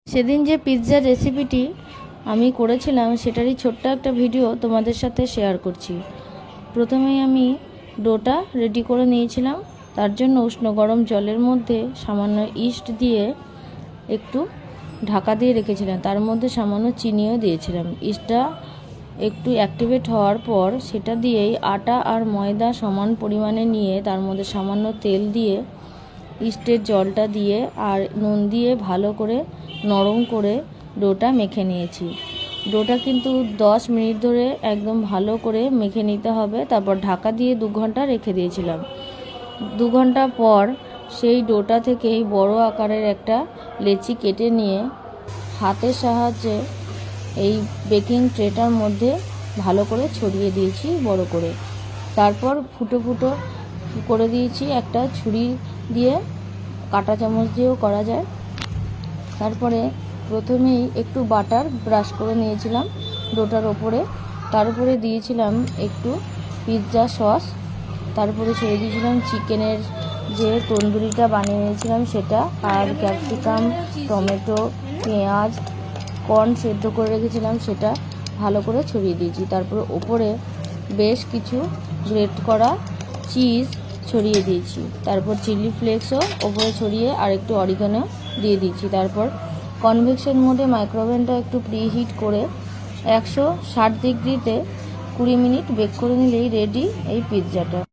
সেদিন যে পিৎজার রেসিপিটি আমি করেছিলাম সেটারই ছোট্ট একটা ভিডিও তোমাদের সাথে শেয়ার করছি। প্রথমেই আমি ডোটা রেডি করে নিয়েছিলাম। তার জন্য উষ্ণ গরম জলের মধ্যে সামান্য ইস্ট দিয়ে একটু ঢাকা দিয়ে রেখেছিলাম। তার মধ্যে সামান্য চিনিও দিয়েছিলাম। ইস্টটা একটু অ্যাক্টিভেট হওয়ার পর সেটা দিয়েই আটা আর ময়দা সমান পরিমাণে নিয়ে তার মধ্যে সামান্য তেল দিয়ে ইস্টের জলটা দিয়ে আর নুন দিয়ে ভালো করে নরম করে ডোটা মেখে নিয়েছি। ডোটা কিন্তু 10 মিনিট ধরে একদম ভালো করে মেখে নিতে হবে। তারপর ঢাকা দিয়ে 2 ঘন্টা রেখে দিয়েছিলাম। 2 ঘন্টা পর সেই ডোটা থেকেই বড় আকারের একটা লেচি কেটে নিয়ে হাতের সাহায্যে এই বেকিং ট্রেটার মধ্যে ভালো করে ছড়িয়ে দিয়েছি বড় করে। তারপর ফুটো ফুটো করে দিয়েছি, একটা ছুরি দিয়ে কাঁটা চামচ দিয়েও করা যায়। তারপরে প্রথমেই একটু বাটার ব্রাশ করে নিয়েছিলাম ডোটার ওপরে। তার উপরে দিয়েছিলাম একটু পিৎজা সস। তারপরে ছেড়ে দিয়েছিলাম চিকেনের যে তন্দুরিটা বানিয়ে নিয়েছিলাম সেটা, আর ক্যাপসিকাম, টমেটো, পেঁয়াজ, কর্ন সেদ্ধ করে রেখেছিলাম সেটা ভালো করে ছড়িয়ে দিয়েছি। তারপরে ওপরে বেশ কিছু গ্রেট করা চিজ ছড়িয়ে দিয়েছি। তারপর চিলি ফ্লেক্সও ওপরে ছড়িয়ে আর একটু অরিগানো দিয়ে দিয়েছি। তারপর কনভেকশন মোডে মাইক্রোওভেনটা একটু প্রিহিট করে 160 ডিগ্রিতে 20 মিনিট বেক করে নিলেই রেডি এই পিৎজাটা।